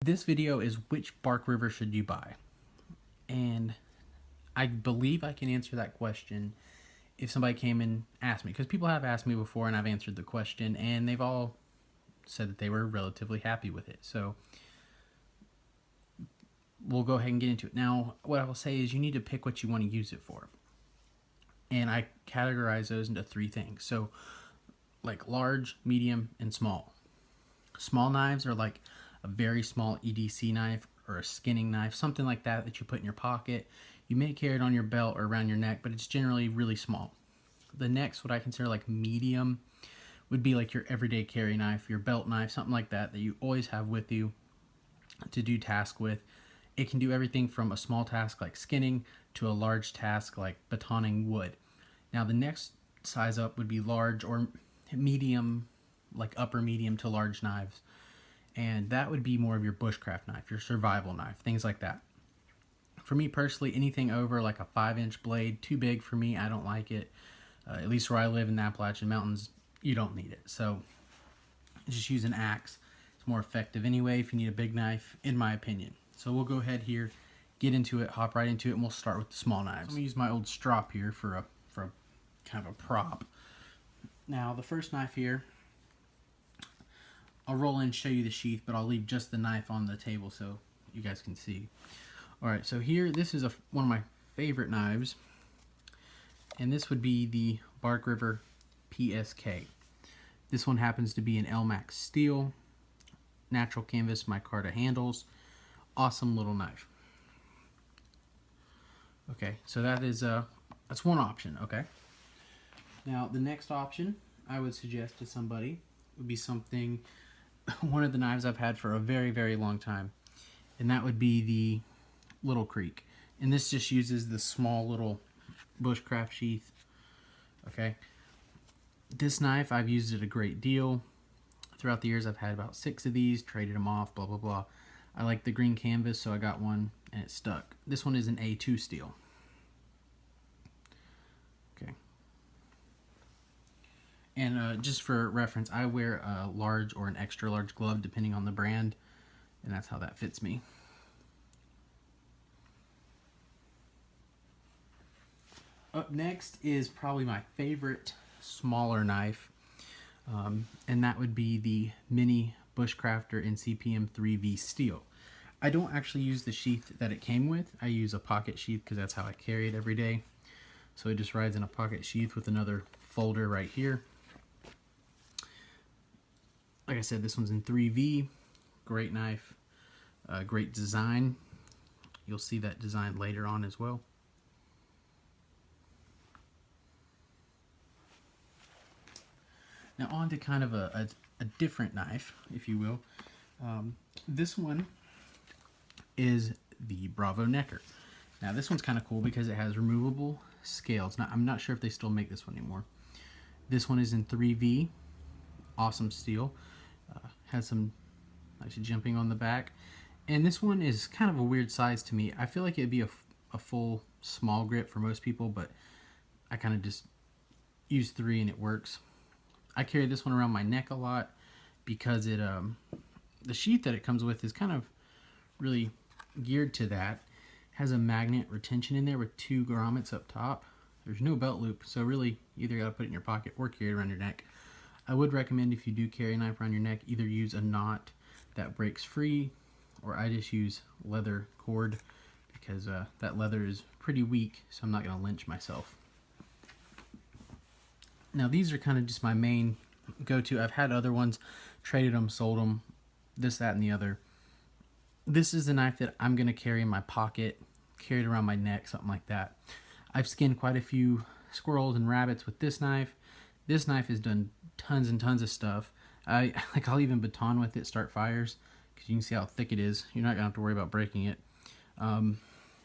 This video is which bark river should you buy? And I believe I can answer that question if somebody came and asked me, because people have asked me before and I've answered the question and they've all said that they were relatively happy with it. So we'll go ahead and get into it. Now, what I will say is you need to pick what you want to use it for. And I categorize those into three things. So like large, medium, and small. Small knives are like a very small EDC knife or a skinning knife, something like that that you put in your pocket. You may carry it on your belt or around your neck, but it's generally really small. The next, what I consider like medium, would be like your everyday carry knife, your belt knife, something like that that you always have with you to do tasks with. It can do everything from a small task like skinning to a large task like batoning wood. Now the next size up would be large or medium, like upper medium to large knives. And that would be more of your bushcraft knife, your survival knife, things like that. For me personally, anything over like a 5-inch blade, too big for me, I don't like it. At least where I live in the Appalachian Mountains, you don't need it. So just use an axe. It's more effective anyway if you need a big knife, in my opinion. So we'll go ahead here, get into it, hop right into it, and we'll start with the small knives. I'm gonna use my old strop here for a kind of a prop. Now the first knife here, I'll roll in and show you the sheath, but I'll leave just the knife on the table so you guys can see. Alright, so here, this is one of my favorite knives, and this would be the Bark River PSK. This one happens to be an Elmax steel, natural canvas micarta handles, awesome little knife. Okay, so that's one option, okay? Now, the next option I would suggest to somebody would be something, one of the knives I've had for a very, very long time, and that would be the Little Creek. And this just uses the small little bushcraft sheath, okay? This knife, I've used it a great deal. Throughout the years, I've had about 6 of these, traded them off, blah, blah, blah. I like the green canvas, so I got one, and it stuck. This one is an A2 steel. Okay. And just for reference, I wear a large or an extra large glove, depending on the brand, and that's how that fits me. Up next is probably my favorite smaller knife, and that would be the Mini Bushcrafter in CPM 3V steel. I don't actually use the sheath that it came with. I use a pocket sheath because that's how I carry it every day. So it just rides in a pocket sheath with another folder right here. Like I said, this one's in 3V. Great knife, great design. You'll see that design later on as well. Now on to kind of a different knife, if you will. This one is the Bravo Necker. Now this one's kind of cool because it has removable scales. Now I'm not sure if they still make this one anymore. This one is in 3V, awesome steel. Has some nice jumping on the back. And this one is kind of a weird size to me. I feel like it'd be a full small grip for most people, but I kind of just use 3 and it works. I carry this one around my neck a lot because it the sheath that it comes with is kind of really geared to that. Has a magnet retention in there with 2 grommets up top. There's no belt loop, so really either got to put it in your pocket or carry it around your neck. I would recommend if you do carry a knife around your neck, either use a knot that breaks free, or I just use leather cord because that leather is pretty weak, so I'm not going to lynch myself. Now these are kind of just my main go-to. I've had other ones, traded them, sold them, this, that, and the other. This is the knife that I'm going to carry in my pocket, carry it around my neck, something like that. I've skinned quite a few squirrels and rabbits with this knife. This knife has done tons and tons of stuff. I'll even baton with it, start fires, because you can see how thick it is. You're not going to have to worry about breaking it. It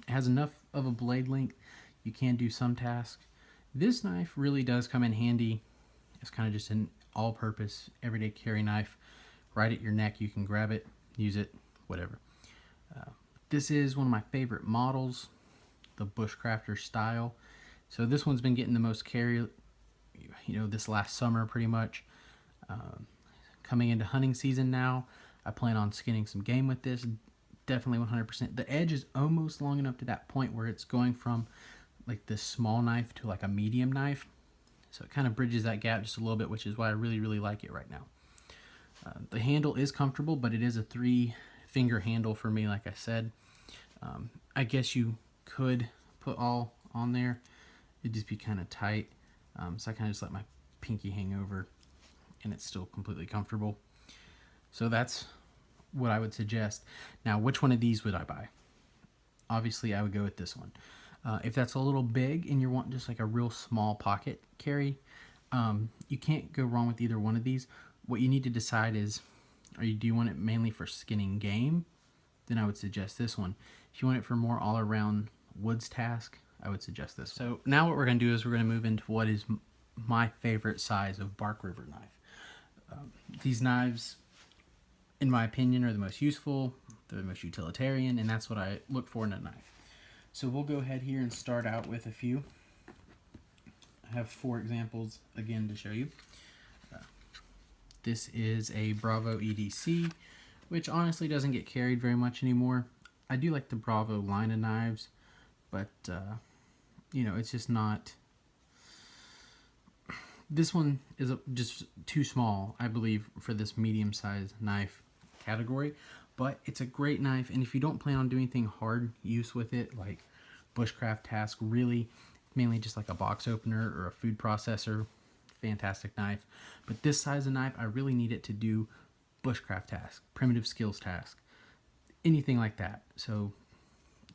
has enough of a blade length. You can do some tasks. This knife really does come in handy. It's kind of just an all-purpose, everyday carry knife. Right at your neck, you can grab it, use it, whatever. This is one of my favorite models, the Bushcrafter style. So this one's been getting the most carry, this last summer pretty much. Coming into hunting season now, I plan on skinning some game with this. Definitely 100%. The edge is almost long enough to that point where it's going from like this small knife to like a medium knife. So it kind of bridges that gap just a little bit, which is why I really, really like it right now. The handle is comfortable, but it is a 3-finger handle for me, like I said. I guess you could put all on there. It'd just be kind of tight. So I kind of just let my pinky hang over, and it's still completely comfortable. So that's what I would suggest. Now, which one of these would I buy? Obviously, I would go with this one. If that's a little big and you want just like a real small pocket carry, you can't go wrong with either one of these. What you need to decide is, do you want it mainly for skinning game? Then I would suggest this one. If you want it for more all-around woods task, I would suggest this. So now what we're going to do is we're going to move into what is my favorite size of Bark River knife. These knives, in my opinion, are the most useful, they're the most utilitarian, and that's what I look for in a knife. So we'll go ahead here and start out with a few. I have 4 examples again to show you. This is a Bravo EDC, which honestly doesn't get carried very much anymore. I do like the Bravo line of knives, but you know, it's just not. This one is just too small, I believe, for this medium-sized knife category, but it's a great knife, and if you don't plan on doing anything hard use with it, like bushcraft task, really, mainly just like a box opener or a food processor, fantastic knife. But this size of knife, I really need it to do bushcraft task, primitive skills task, anything like that. So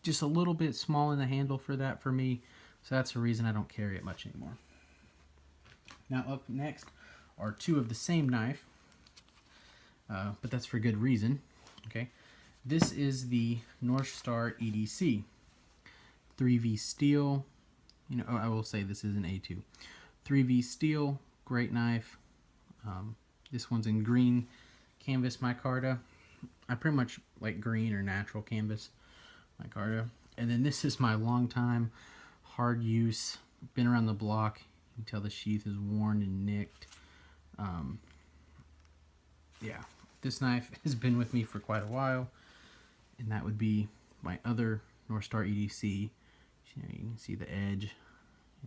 just a little bit small in the handle for that for me, so that's the reason I don't carry it much anymore. Now up next are 2 of the same knife, but that's for good reason. Okay, this is the North Star EDC 3V steel. You know, I will say this is an A2 3V steel, great knife. This one's in green canvas micarta. I pretty much like green or natural canvas micarta. And then this is my long time hard use, been around the block. You can tell the sheath is worn and nicked. Yeah, this knife has been with me for quite a while, and that would be my other North Star EDC. You can see the edge.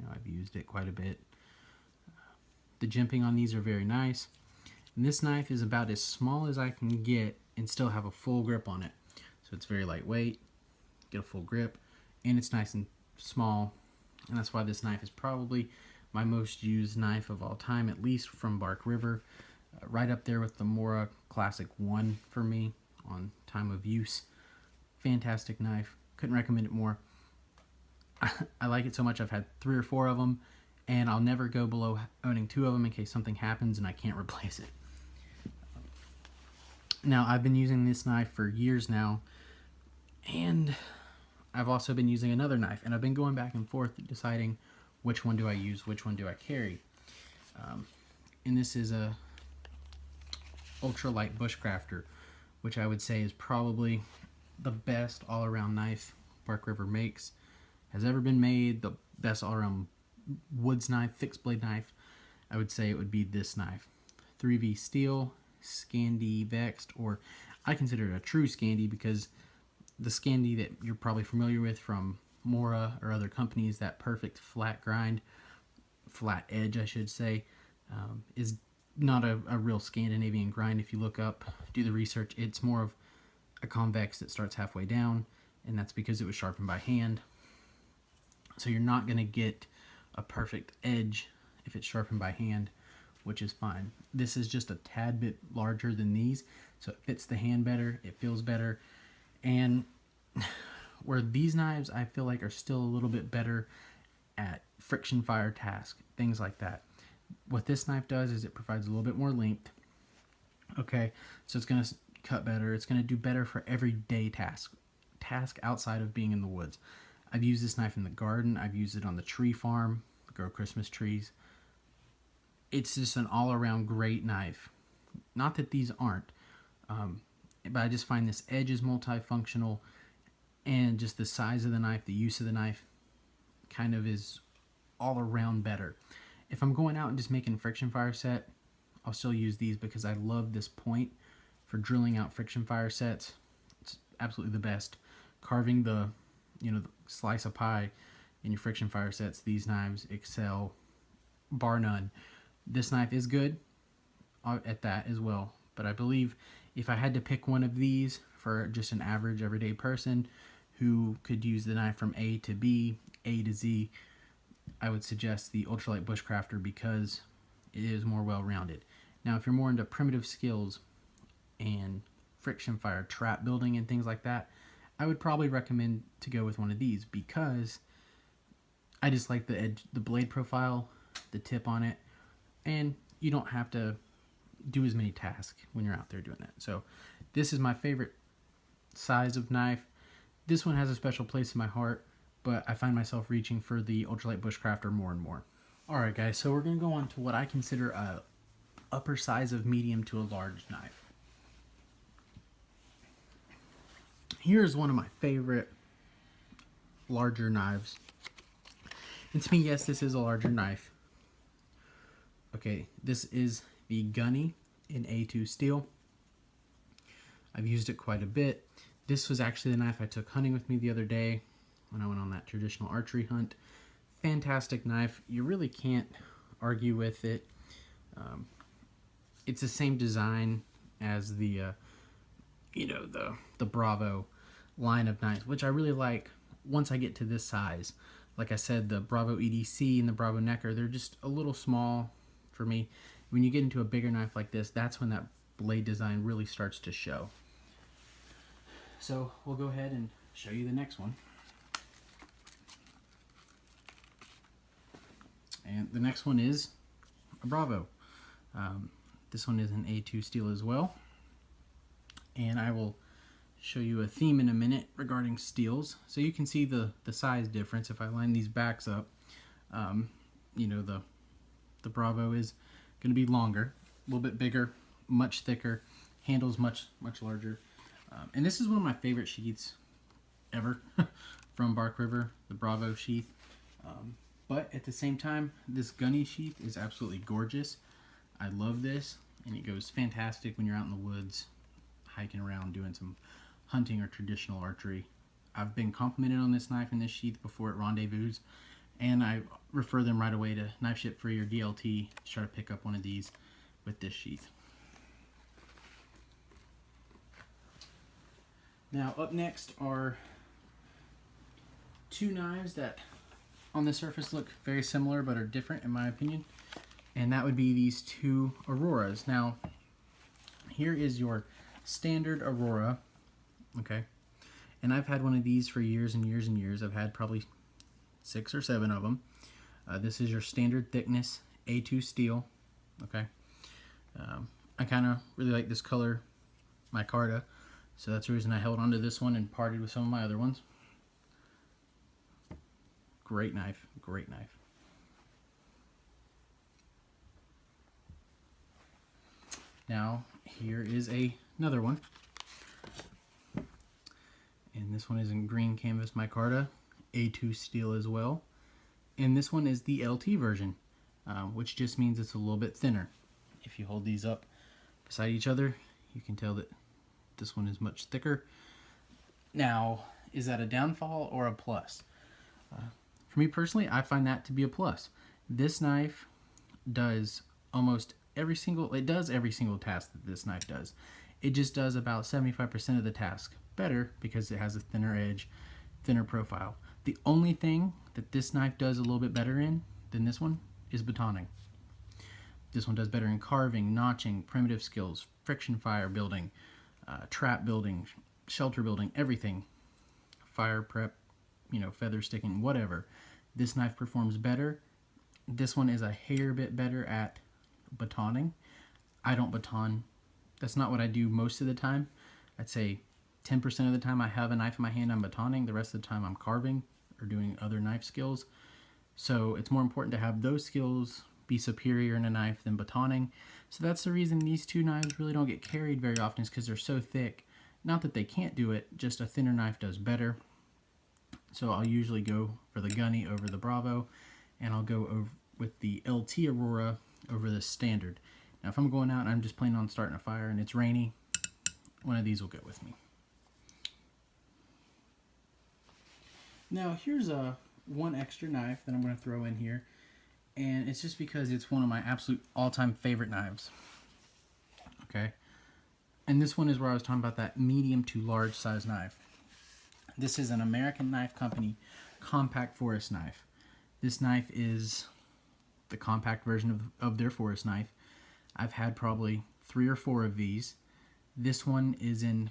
I've used it quite a bit. The jimping on these are very nice. And this knife is about as small as I can get and still have a full grip on it. So it's very lightweight, get a full grip, and it's nice and small. And that's why this knife is probably my most used knife of all time, at least from Bark River. Right up there with the Mora Classic 1 for me on time of use. Fantastic knife. Couldn't recommend it more. I like it so much I've had 3 or 4 of them, and I'll never go below owning 2 of them in case something happens and I can't replace it. Now, I've been using this knife for years now, and I've also been using another knife, and I've been going back and forth deciding which one do I use, which one do I carry. And this is a ultralight bushcrafter, which I would say is probably the best all-around knife Bark River makes, has ever been made. The best all-around woods knife, fixed blade knife, I would say it would be this knife. 3V steel, Scandi vexed, or I consider it a true Scandi because the Scandi that you're probably familiar with from Mora or other companies, that perfect flat grind, flat edge I should say, is not a real Scandinavian grind. If you look up, do the research, it's more of a convex that starts halfway down, and that's because it was sharpened by hand. So you're not going to get a perfect edge if it's sharpened by hand, which is fine. This is just a tad bit larger than these, so it fits the hand better, it feels better, and where these knives I feel like are still a little bit better at friction fire task, things like that. What this knife does is it provides a little bit more length. Okay, so it's going to cut better, it's going to do better for everyday task outside of being in the woods. I've used this knife in the garden, I've used it on the tree farm, grow Christmas trees. It's just an all-around great knife. Not that these aren't, but I just find this edge is multifunctional, and just the size of the knife, the use of the knife kind of is all around better. If I'm going out and just making friction fire set, I'll still use these because I love this point for drilling out friction fire sets. It's absolutely the best. Carving the slice of pie in your friction fire sets, these knives excel bar none. This knife is good at that as well, but I believe if I had to pick one of these for just an average everyday person who could use the knife from A to B, A to Z, I would suggest the Ultralight Bushcrafter because it is more well-rounded. Now, if you're more into primitive skills and friction fire, trap building, and things like that, I would probably recommend to go with one of these because I just like the edge, the blade profile, the tip on it, and you don't have to do as many tasks when you're out there doing that. So this is my favorite size of knife. This one has a special place in my heart, but I find myself reaching for the Ultralight Bushcrafter more and more. Alright guys, so we're going to go on to what I consider a upper size of medium to a large knife. Here's one of my favorite larger knives. And to me, yes, this is a larger knife. Okay, this is the Gunny in A2 steel. I've used it quite a bit. This was actually the knife I took hunting with me the other day when I went on that traditional archery hunt. Fantastic knife. You really can't argue with it. It's the same design as the the Bravo line of knives, which I really like once I get to this size. Like I said, the Bravo EDC and the Bravo Necker, they're just a little small for me. When you get into a bigger knife like this, that's when that blade design really starts to show. So we'll go ahead and show you the next one. And the next one is a Bravo. This one is an A2 steel as well. And I will show you a theme in a minute regarding steels. So you can see the size difference. If I line these backs up, the Bravo is going to be longer, a little bit bigger, much thicker, handles much larger. And this is one of my favorite sheaths ever from Bark River, the Bravo sheath. But at the same time, this Gunny sheath is absolutely gorgeous. I love this, and it goes fantastic when you're out in the woods, hiking around, doing some hunting or traditional archery. I've been complimented on this knife and this sheath before at rendezvous, and I refer them right away to Knife Ship Free or DLT to try to pick up one of these with this sheath. Now up next are two knives that on the surface look very similar but are different in my opinion, and that would be these two Auroras. Now here is your standard Aurora, okay, and I've had one of these for years and years and years. I've had probably 6 or 7 of them. This is your standard thickness A2 steel, okay. I kind of really like this color, micarta, so that's the reason I held on to this one and parted with some of my other ones. Great knife, great knife. Now here is another one, and this one is in green canvas micarta, A2 steel as well, and this one is the LT version, which just means it's a little bit thinner. If you hold these up beside each other, you can tell that this one is much thicker. Now, is that a downfall or a plus? For me personally, I find that to be a plus. This knife does almost every single task that this knife does. It just does about 75% of the task better because it has a thinner edge, thinner profile. The only thing that this knife does a little bit better in than this one is batoning. This one does better in carving, notching, primitive skills, friction fire building, trap building, shelter building, everything. Fire prep, feather sticking, whatever. This knife performs better. This one is a hair bit better at batoning. I don't baton. That's not what I do most of the time. I'd say 10% of the time I have a knife in my hand, I'm batoning. The rest of the time I'm carving or doing other knife skills. So it's more important to have those skills be superior in a knife than batoning. So that's the reason these two knives really don't get carried very often, is because they're so thick. Not that they can't do it, just a thinner knife does better. So I'll usually go for the Gunny over the Bravo, and I'll go over with the LT Aurora over the standard. Now if I'm going out and I'm just planning on starting a fire and it's rainy, one of these will go with me. Now here's one extra knife that I'm going to throw in here, and it's just because it's one of my absolute all-time favorite knives. Okay, and this one is where I was talking about that medium to large size knife. This is an American Knife Company compact forest knife. This knife is the compact version of their forest knife. I've had probably 3 or 4 of these. This one is in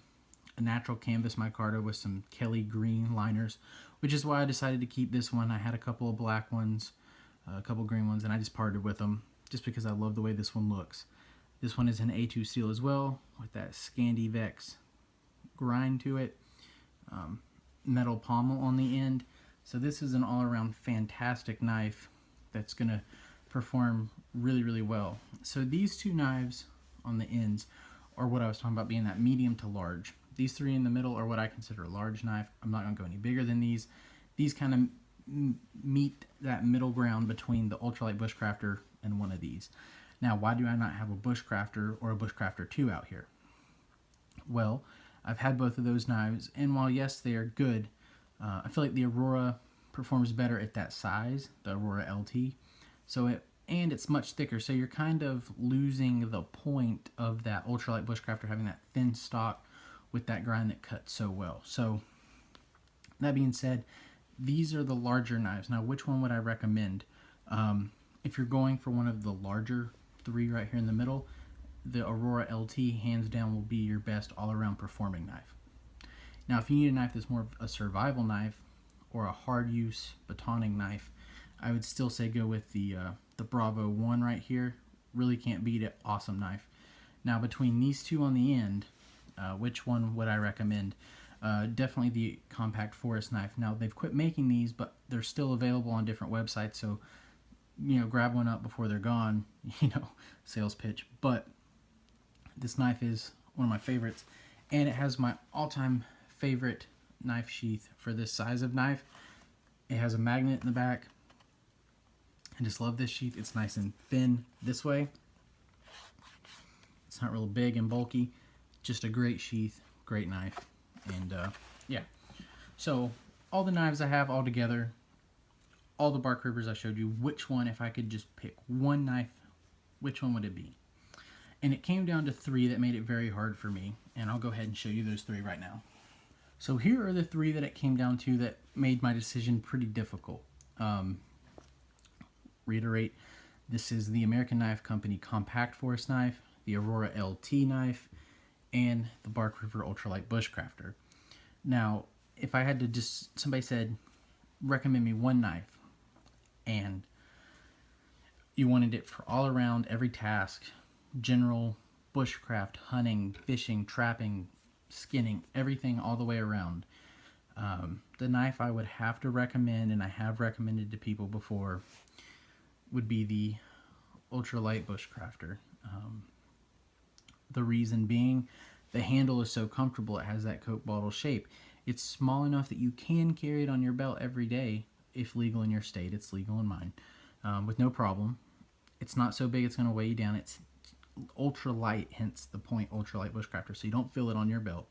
a natural canvas micarta with some Kelly green liners, which is why I decided to keep this one. I had a couple of black ones, a couple green ones, and I just parted with them just because I love the way this one looks. This one is an A2 steel as well, with that Scandi Vex grind to it, metal pommel on the end. So this is an all-around fantastic knife that's going to perform really, really well. So these 2 knives on the ends are what I was talking about being that medium to large. These 3 in the middle are what I consider a large knife. I'm not going to go any bigger than these. These kind of meet that middle ground between the ultralight bushcrafter and one of these. Now, why do I not have a bushcrafter or a bushcrafter 2 out here? Well, I've had both of those knives, and while yes, they are good, I feel like the Aurora performs better at that size, the Aurora LT. And it's much thicker, so you're kind of losing the point of that ultralight bushcrafter having that thin stock with that grind that cuts so well. So that being said, these are the larger knives. Now, which one would I recommend? If you're going for one of the larger 3 right here in the middle, the Aurora LT hands down will be your best all-around performing knife. Now, if you need a knife that's more of a survival knife or a hard use batoning knife, I would still say go with the Bravo 1 right here. Really can't beat it. Awesome knife. Now, between these 2 on the end, which one would I recommend? Definitely the compact forest knife. Now, they've quit making these, but they're still available on different websites, so grab one up before they're gone. Sales pitch. But this knife is one of my favorites, and it has my all-time favorite knife sheath for this size of knife. It has a magnet in the back. I just love this sheath. It's nice and thin this way. It's not real big and bulky. Just a great sheath, great knife. And yeah. So all the knives I have all together, all the Bark Rivers I showed you, which one, if I could just pick one knife, which one would it be? And it came down to 3 that made it very hard for me. And I'll go ahead and show you those 3 right now. So here are the 3 that it came down to that made my decision pretty difficult. Reiterate, this is the American Knife Company compact forest knife, the Aurora LT knife, and the Bark River Ultralight Bushcrafter. Now, if I had to just, somebody said, recommend me one knife, and you wanted it for all around every task, general, bushcraft, hunting, fishing, trapping, skinning, everything all the way around. The knife I would have to recommend, and I have recommended to people before, would be the Ultralight Bushcrafter. The reason being, the handle is so comfortable. It has that Coke bottle shape. It's small enough that you can carry it on your belt every day, if legal in your state. It's legal in mine, with no problem. It's not so big it's going to weigh you down. It's ultra light, hence the point Ultralight Bushcrafter, so you don't feel it on your belt.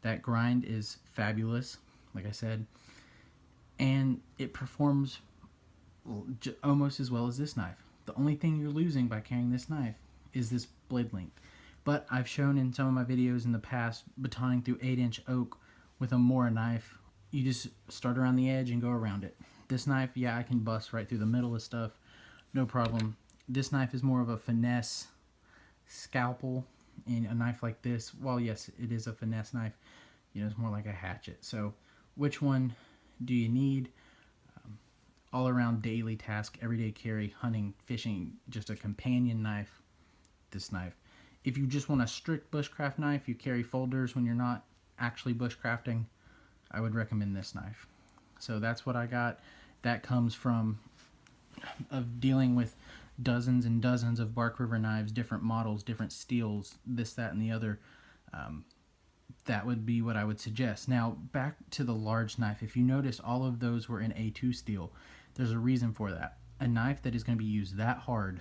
That grind is fabulous, like I said, and it performs almost as well as this knife. The only thing you're losing by carrying this knife is this blade length. But I've shown in some of my videos in the past batoning through 8-inch oak with a Mora knife. You just start around the edge and go around it. This knife, yeah, I can bust right through the middle of stuff, no problem. This knife is more of a finesse scalpel, and a knife like this, while yes, it is a finesse knife, it's more like a hatchet. So which one do you need? All around daily task, everyday carry, hunting, fishing, just a companion knife, this knife. If you just want a strict bushcraft knife, you carry folders when you're not actually bushcrafting, I would recommend this knife. So that's what I got. That comes from of dealing with dozens and dozens of Bark River knives, different models, different steels, this, that, and the other. That would be what I would suggest. Now, back to the large knife. If you notice, all of those were in A2 steel. There's a reason for that. A knife that is going to be used that hard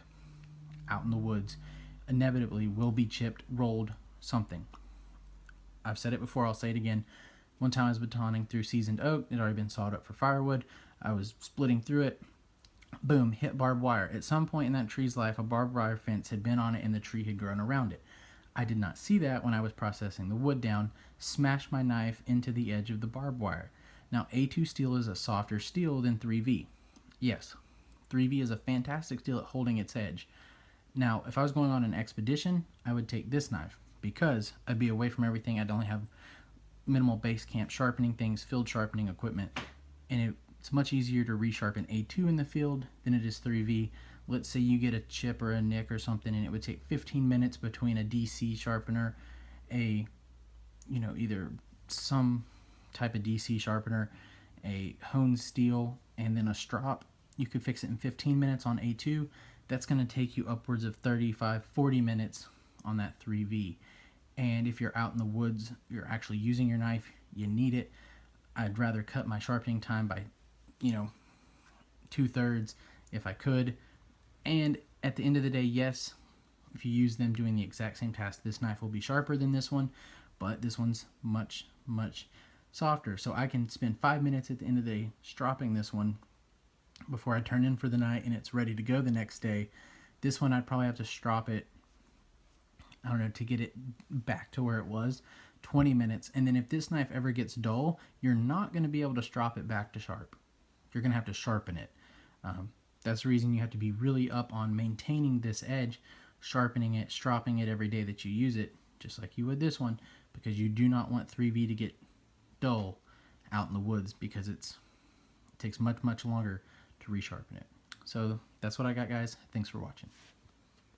out in the woods inevitably will be chipped, rolled, something. I've said it before, I'll say it again. One time I was batoning through seasoned oak. It had already been sawed up for firewood. I was splitting through it. Boom, hit barbed wire. At some point in that tree's life, a barbed wire fence had been on it and the tree had grown around it. I did not see that when I was processing the wood down, smashed my knife into the edge of the barbed wire. Now, A2 steel is a softer steel than 3V. Yes, 3V is a fantastic steel at holding its edge. Now, if I was going on an expedition, I would take this knife because I'd be away from everything. I'd only have minimal base camp sharpening things, field sharpening equipment, and it's much easier to resharpen A2 in the field than it is 3V. Let's say you get a chip or a nick or something, and it would take 15 minutes between a DC sharpener, either some type of DC sharpener, a honed steel, and then a strop. You could fix it in 15 minutes on A2. That's going to take you upwards of 35, 40 minutes on that 3V. And if you're out in the woods, you're actually using your knife, you need it. I'd rather cut my sharpening time by, 2/3 if I could. And at the end of the day, yes, if you use them doing the exact same task, this knife will be sharper than this one, but this one's much, much softer. So I can spend 5 minutes at the end of the day stropping this one before I turn in for the night and it's ready to go the next day. This one I'd probably have to strop it, to get it back to where it was, 20 minutes. And then if this knife ever gets dull, you're not going to be able to strop it back to sharp. You're going to have to sharpen it. That's the reason you have to be really up on maintaining this edge, sharpening it, stropping it every day that you use it, just like you would this one, because you do not want 3V to get dull out in the woods because it takes much, much longer to resharpen it. So that's what I got, guys. Thanks for watching.